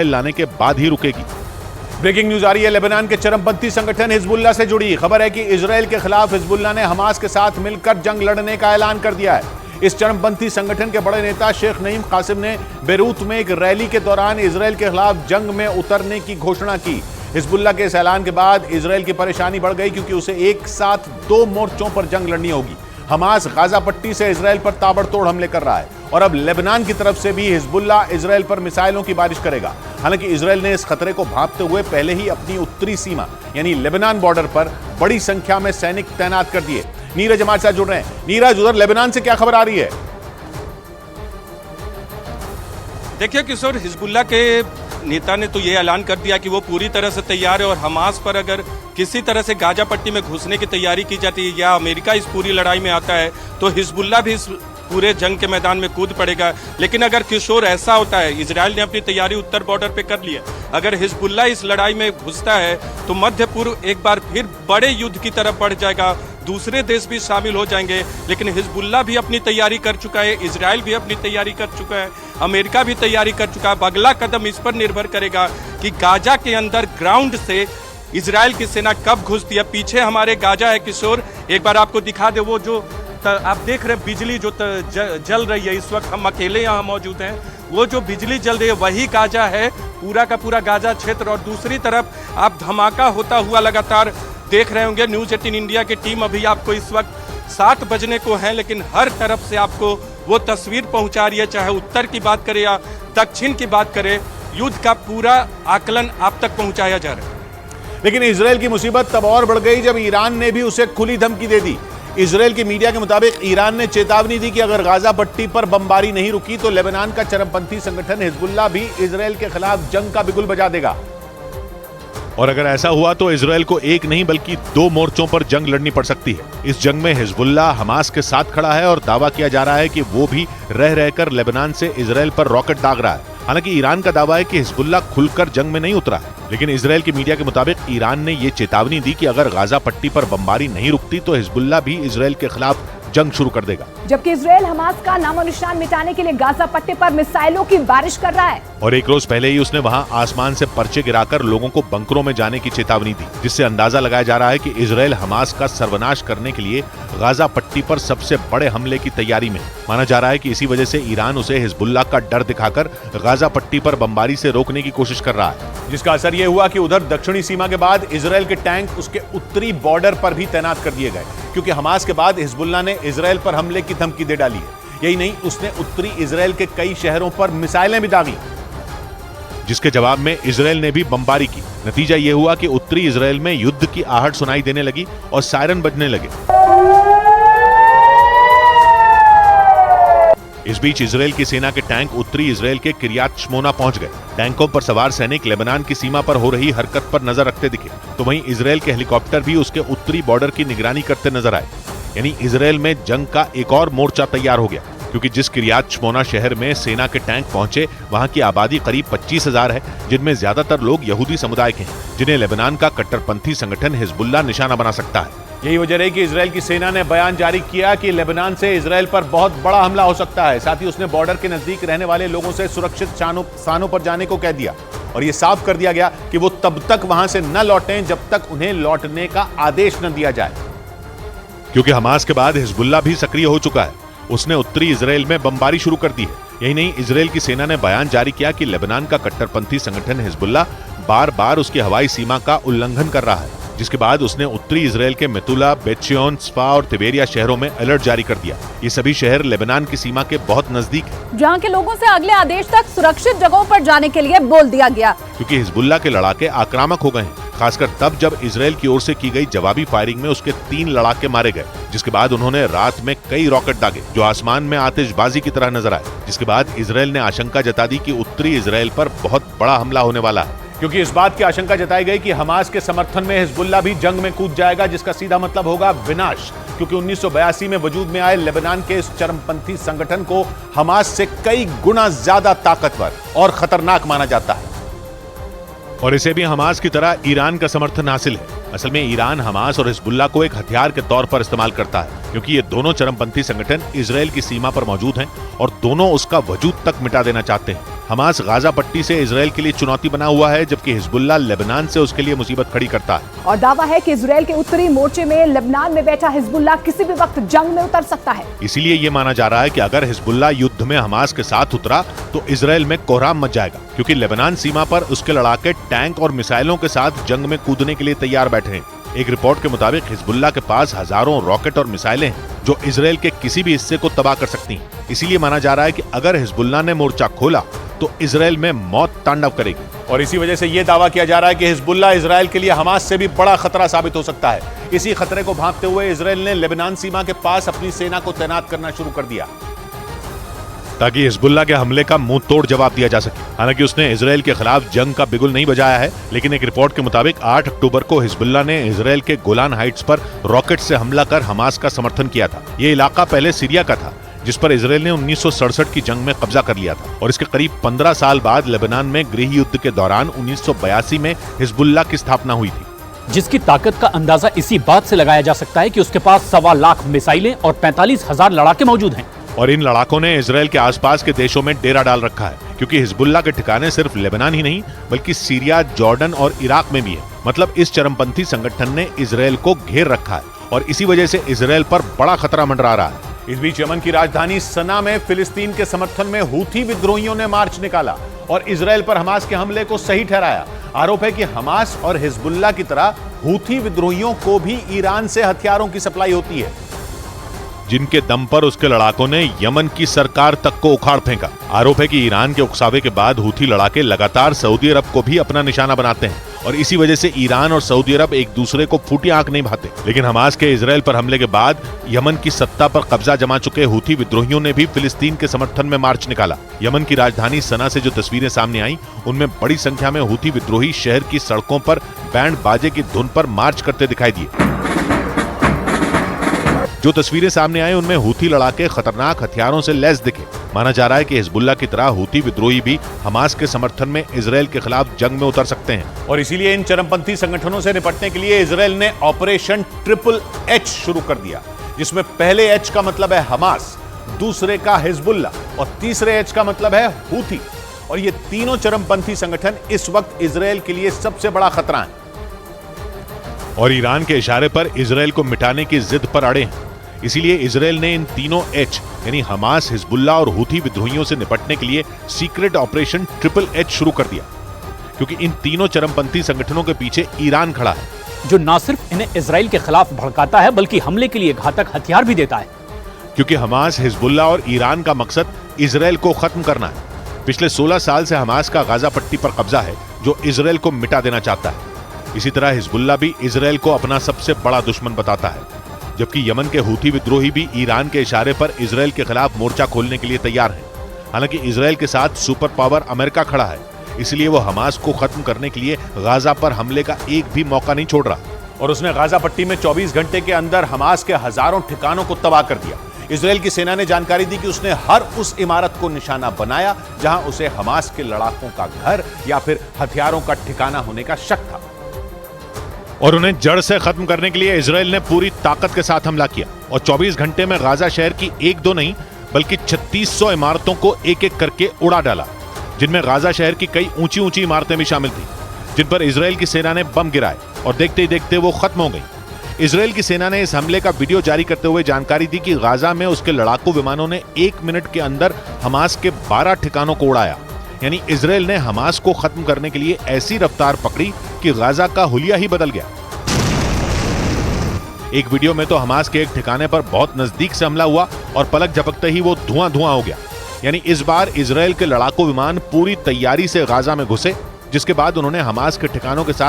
लाने के बाद ही रुकेगी। ब्रेकिंग न्यूज आ रही है लेबनान के चरमपंथी संगठन हिजबुल्लाह से जुड़ी खबर है कि इजरायल के खिलाफ हिजबुल्लाह ने हमास के साथ मिलकर जंग लड़ने का ऐलान कर दिया है। इस चरमपंथी संगठन के बड़े नेता शेख नईम कासिम ने बेरूत में एक रैली के दौरान इजरायल के खिलाफ जंग में उतरने की घोषणा की। हिजबुल्लाह के इस ऐलान के बाद इजरायल की परेशानी बढ़ गई, क्योंकि उसे एक साथ दो मोर्चों पर जंग लड़नी होगी। हमास गाजा पट्टी से इजरायल पर ताबड़तोड़ हमले कर रहा है और अब लेबनान की तरफ से भी हिजबुल्लाह इजरायल पर मिसाइलों की बारिश करेगा। हालांकि इजरायल ने इस खतरे को भांपते हुए पहले ही अपनी उत्तरी सीमा यानी लेबनान बॉर्डर पर बड़ी संख्या में सैनिक तैनात कर दिए। नीरज हमारे साथ जुड़ रहे हैं। नीरज, उधर लेबनान से क्या खबर आ रही है? देखिए किशोर, हिजबुल्लाह के नेता ने तो ये ऐलान कर दिया कि वो पूरी तरह से तैयार है और हमास पर अगर किसी तरह से गाजा पट्टी में घुसने की तैयारी की जाती है या अमेरिका इस पूरी लड़ाई में आता है तो हिजबुल्लाह भी इस पूरे जंग के मैदान में कूद पड़ेगा। लेकिन अगर किशोर ऐसा होता है, इजरायल ने अपनी तैयारी उत्तर बॉर्डर पे कर ली है, अगर हिजबुल्लाह इस लड़ाई में घुसता है तो मध्य पूर्व एक बार फिर बड़े युद्ध की तरफ बढ़ जाएगा, दूसरे देश भी शामिल हो जाएंगे। लेकिन हिजबुल्लाह भी अपनी तैयारी कर चुका है, इजरायल भी अपनी तैयारी कर चुका है, अमेरिका भी तैयारी कर चुका है। अब अगला कदम इस पर निर्भर करेगा कि गाजा के अंदर ग्राउंड से इजरायल की सेना कब घुसती है। पीछे हमारे गाजा है किशोर, एक बार आपको दिखा दे, वो जो आप देख रहे हैं बिजली जो जल रही है, इस वक्त हम अकेले यहाँ मौजूद हैं, वो जो बिजली जल रही है वही गाजा है, पूरा का पूरा गाजा क्षेत्र। और दूसरी तरफ आप धमाका होता हुआ लगातार देख रहे होंगे। न्यूज़ 18 इंडिया की टीम अभी आपको इस वक्त 7 बजने को है, लेकिन हर तरफ से आपको वो तस्वीर पहुंचा रही है, चाहे उत्तर की बात करें या दक्षिण की बात करें, युद्ध का पूरा आकलन आप तक पहुंचाया जा रहा है। लेकिन इजरायल की मुसीबत तब और बढ़ गई जब ईरान ने भी उसे खुली धमकी दे दी। इजरायल की मीडिया के मुताबिक ईरान ने चेतावनी दी कि अगर गाजा पट्टी पर बमबारी नहीं रुकी तो लेबनान का चरमपंथी संगठन हिजबुल्लाह भी इजरायल के खिलाफ जंग का बिगुल बजा देगा। और अगर ऐसा हुआ तो इजरायल को एक नहीं बल्कि 2 मोर्चों पर जंग लड़नी पड़ सकती है। इस जंग में हिजबुल्लाह हमास के साथ खड़ा है और दावा किया जा रहा है कि वो भी रह रहकर लेबनान से इजरायल पर रॉकेट दाग रहा है। हालांकि ईरान का दावा है कि हिजबुल्लाह खुलकर जंग में नहीं उतरा है, लेकिन इजरायल की मीडिया के मुताबिक ईरान ने ये चेतावनी दी कि अगर गाजा पट्टी पर बमबारी नहीं रुकती तो हिजबुल्लाह भी इजरायल के खिलाफ जंग शुरू कर देगा। जबकि इजरायल हमास का नामो निशान मिटाने के लिए गाजा पट्टी पर मिसाइलों की बारिश कर रहा है और एक रोज पहले ही उसने वहां आसमान से पर्चे गिराकर लोगों को बंकरों में जाने की चेतावनी दी, जिससे अंदाजा लगाया जा रहा है कि इजरायल हमास का सर्वनाश करने के लिए गाजा पट्टी पर सबसे बड़े हमले की तैयारी में। माना जा रहा है कि इसी वजह से ईरान उसे हिजबुल्लाह का डर दिखाकर गाजा पट्टी पर बमबारी से रोकने की कोशिश कर रहा है, जिसका असर यह हुआ कि उधर दक्षिणी सीमा के बाद इजरायल के टैंक उसके उत्तरी बॉर्डर पर भी तैनात कर दिए गए, क्योंकि हमास के बाद हिजबुल्लाह ने इजरायल पर हमले की धमकी दे डाली है। यही नहीं, उसने उत्तरी इजरायल के कई शहरों पर मिसाइलें भी दागी, जिसके जवाब में इजरायल ने भी बमबारी की। नतीजा यह हुआ कि उत्तरी इजरायल में युद्ध की आहट सुनाई देने लगी और सायरन बजने लगे। इस बीच इजरायल की सेना के टैंक उत्तरी इजरायल के किरियात श्मोना पहुंच गए। टैंकों पर सवार सैनिक लेबनान की सीमा पर हो रही हरकत पर नजर रखते दिखे, तो वहीं इजरायल के हेलीकॉप्टर भी उसके उत्तरी बॉर्डर की निगरानी करते नजर आए। यानी इजरायल में जंग का एक और मोर्चा तैयार हो गया, क्योंकि जिस किरियात श्मोना शहर में सेना के टैंक पहुंचे वहां की आबादी करीब 25,000 है, जिनमें ज्यादातर लोग यहूदी समुदाय के हैं, जिन्हें लेबनान का कट्टरपंथी संगठन हिजबुल्लाह निशाना बना सकता है। यही वजह रही कि इजरायल की सेना ने बयान जारी किया कि लेबनान से इजरायल पर बहुत बड़ा हमला हो सकता है। साथ ही उसने बॉर्डर के नजदीक रहने वाले लोगों से सुरक्षित स्थानों पर जाने को कह दिया और यह साफ कर दिया गया कि वो तब तक वहां से न लौटें जब तक उन्हें लौटने का आदेश न दिया जाए। क्योंकि हमास के बाद हिजबुल्लाह भी सक्रिय हो चुका है, उसने उत्तरी इजरायल में बमबारी शुरू कर दी है। यही नहीं, इजरायल की सेना ने बयान जारी किया कि लेबनान का कट्टरपंथी संगठन हिजबुल्लाह बार बार उसकी हवाई सीमा का उल्लंघन कर रहा है, जिसके बाद उसने उत्तरी इजरायल के मेतुला, बेतशियोन, स्फा और तिबेरिया शहरों में अलर्ट जारी कर दिया। ये सभी शहर लेबनान की सीमा के बहुत नजदीक हैं, जहां के लोगों से अगले आदेश तक सुरक्षित जगहों पर जाने के लिए बोल दिया गया, क्योंकि हिजबुल्लाह के लड़ाके आक्रामक हो गए हैं, खासकर तब जब इजरायल की ओर से की गई जवाबी फायरिंग में उसके 3 लड़ाके मारे गए, जिसके बाद उन्होंने रात में कई रॉकेट दागे जो आसमान में आतिशबाजी की तरह नजर आए। जिसके बाद इजरायल ने आशंका जता दी कि उत्तरी इजरायल पर बहुत बड़ा हमला होने वाला है, क्योंकि इस बात की आशंका जताई गई कि हमास के समर्थन में हिजबुल्लाह भी जंग में कूद जाएगा, जिसका सीधा मतलब होगा विनाश। क्योंकि 1982 में वजूद में आए लेबनान के इस चरमपंथी संगठन को हमास से कई गुना ज्यादा ताकतवर और खतरनाक माना जाता है और इसे भी हमास की तरह ईरान का समर्थन हासिल है। असल में ईरान हमास और हिजबुल्लाह को एक हथियार के तौर पर इस्तेमाल करता है, क्योंकि ये दोनों चरमपंथी संगठन इजरायल की सीमा पर मौजूद हैं और दोनों उसका वजूद तक मिटा देना चाहते हैं। हमास गाजा पट्टी से इजराइल के लिए चुनौती बना हुआ है, जबकि हिजबुल्लाह लेबनान से उसके लिए मुसीबत खड़ी करता है। और दावा है कि इजराइल के उत्तरी मोर्चे में लेबनान में बैठा हिजबुल्लाह किसी भी वक्त जंग में उतर सकता है। इसीलिए ये माना जा रहा है कि अगर हिजबुल्लाह युद्ध में हमास के साथ उतरा तो इजराइल में कोहराम मच जाएगा, क्योंकि लेबनान सीमा पर उसके लड़ाके टैंक और मिसाइलों के साथ जंग में कूदने के लिए तैयार बैठे हैं। एक रिपोर्ट के मुताबिक हिजबुल्लाह के पास हजारों रॉकेट और मिसाइलें हैं जो इजराइल के किसी भी हिस्से को तबाह कर सकती हैं। इसीलिए माना जा रहा है कि अगर हिजबुल्लाह ने मोर्चा खोला तो इजराइल में मौत तांडव करेगी। और इसी वजह से यह दावा किया जा रहा है कि हिजबुल्लाह इजराइल के लिए हमास से भी बड़ा खतरा साबित हो सकता है। इसी खतरे को भांपते हुए इजराइल ने लेबनान सीमा के पास अपनी सेना को तैनात करना शुरू कर दिया, ताकि हिजबुल्लाह के हमले का मुंह तोड़ जवाब दिया जा सके। हालांकि उसने इजराइल के खिलाफ जंग का बिगुल नहीं बजाया है, लेकिन एक रिपोर्ट के मुताबिक 8 अक्टूबर को हिजबुल्लाह ने इजराइल के गोलान हाइट्स पर रॉकेट से हमला कर हमास का समर्थन किया था। ये इलाका पहले सीरिया का था, जिस पर इजराइल ने 1967 की जंग में कब्जा कर लिया था, और इसके करीब 15 साल बाद लेबनान में गृह युद्ध के दौरान 1982 में हिजबुल्लाह की स्थापना हुई थी, जिसकी ताकत का अंदाजा इसी बात से लगाया जा सकता है कि उसके पास 1.25 लाख मिसाइलें और 45,000 लड़ाके मौजूद हैं। और इन लड़ाकों ने इजराइल के आसपास के देशों में डेरा डाल रखा है, क्योंकि हिजबुल्लाह के ठिकाने सिर्फ लेबनान ही नहीं बल्कि सीरिया, जॉर्डन और इराक में भी है। मतलब इस चरमपंथी संगठन ने इजराइल को घेर रखा है और इसी वजह से इजराइल पर बड़ा खतरा मंडरा रहा है। इस बीच यमन की राजधानी सना में फिलिस्तीन के समर्थन में हूथी विद्रोहियों ने मार्च निकाला और इजराइल पर हमास के हमले को सही ठहराया। आरोप है कि हमास और हिजबुल्लाह की तरह हूथी विद्रोहियों को भी ईरान से हथियारों की सप्लाई होती है, जिनके दम पर उसके लड़ाकों ने यमन की सरकार तक को उखाड़ फेंका। आरोप है कि ईरान के उकसावे के बाद हूथी लड़ाके लगातार सऊदी अरब को भी अपना निशाना बनाते हैं और इसी वजह से ईरान और सऊदी अरब एक दूसरे को फूटी आंख नहीं भाते। लेकिन हमास के इजराइल पर हमले के बाद यमन की सत्ता पर कब्जा जमा चुके हूथी विद्रोहियों ने भी फिलिस्तीन के समर्थन में मार्च निकाला। यमन की राजधानी सना से जो तस्वीरें सामने आई, उनमें बड़ी संख्या में हूथी विद्रोही शहर की सड़कों पर बैंड बाजे की धुन पर मार्च करते दिखाई दिए। जो तस्वीरें सामने आए उनमें हूथी लड़ाके खतरनाक हथियारों से लैस दिखे। माना जा रहा है कि हिजबुल्लाह की तरह हूथी विद्रोही भी हमास के समर्थन में इजराइल के खिलाफ जंग में उतर सकते हैं। और इसीलिए इन चरमपंथी संगठनों से निपटने के लिए इजराइल ने ऑपरेशन ट्रिपल एच शुरू कर दिया, जिसमें पहले एच का मतलब है हमास, दूसरे का हिजबुल्लाह और तीसरे एच का मतलब है हूथी। और ये तीनों चरमपंथी संगठन इस वक्त इजराइल के लिए सबसे बड़ा खतरा है और ईरान के इशारे पर इजराइल को मिटाने की जिद पर अड़े हैं। इसीलिए इजराइल ने इन तीनों एच यानी हमास, हिजबुल्लाह और हूथी विद्रोहियों से निपटने के लिए सीक्रेट ऑपरेशन ट्रिपल एच शुरू कर दिया, क्योंकि इन तीनों चरमपंथी संगठनों के पीछे ईरान खड़ा है, जो न सिर्फ इन्हें इजराइल के खिलाफ भड़काता है बल्कि हमले के लिए घातक हथियार भी देता है। क्योंकि हमास, हिजबुल्लाह और ईरान का मकसद इजराइल को खत्म करना है। पिछले 16 साल से हमास का गाजा पट्टी पर कब्जा है, जो इजराइल को मिटा देना चाहता है। इसी तरह हिजबुल्लाह भी इजराइल को अपना सबसे बड़ा दुश्मन बताता है, जबकि यमन के हूथी विद्रोही भी ईरान के इशारे पर इजराइल के खिलाफ मोर्चा खोलने के लिए तैयार हैं। हालांकि इजराइल के साथ सुपर पावर अमेरिका खड़ा है, इसलिए वो हमास को खत्म करने के लिए गाजा पर हमले का एक भी मौका नहीं छोड़ रहा। और उसने गाजा पट्टी में 24 घंटे के अंदर हमास के हजारों ठिकानों को तबाह कर दिया। इजराइल की सेना ने जानकारी दी कि उसने हर उस इमारत को निशाना बनाया जहां उसे हमास के लड़ाकों का घर या फिर हथियारों का ठिकाना होने का शक था, और उन्हें जड़ से खत्म करने के लिए इजराइल ने पूरी ताकत के साथ हमला किया और 24 घंटे में गाजा शहर की एक दो नहीं बल्कि 3600 इमारतों को एक एक करके उड़ा डाला, जिनमें गाजा शहर की कई ऊंची ऊंची इमारतें भी शामिल थी, जिन पर इजराइल की सेना ने बम गिराए और देखते ही देखते वो खत्म हो गई। इजराइल की सेना ने इस हमले का वीडियो जारी करते हुए जानकारी दी कि गाजा में उसके लड़ाकू विमानों ने 1 मिनट के अंदर हमास के 12 ठिकानों को उड़ाया। यानी इजराइल ने हमास को खत्म करने के लिए ऐसी रफ्तार पकड़ी कि गाजा का हुलिया ही बदल गया। एक वीडियो में तो हमास के एक ठिकाने पर बहुत नजदीक से हमला हुआ और पलक झपकते ही वो धुआं धुआं हो गया। यानी इस बार इजराइल के लड़ाकू विमान पूरी तैयारी से गाजा में घुसे, जिसके बाद उन्होंने हमास के ठिकानों के साथ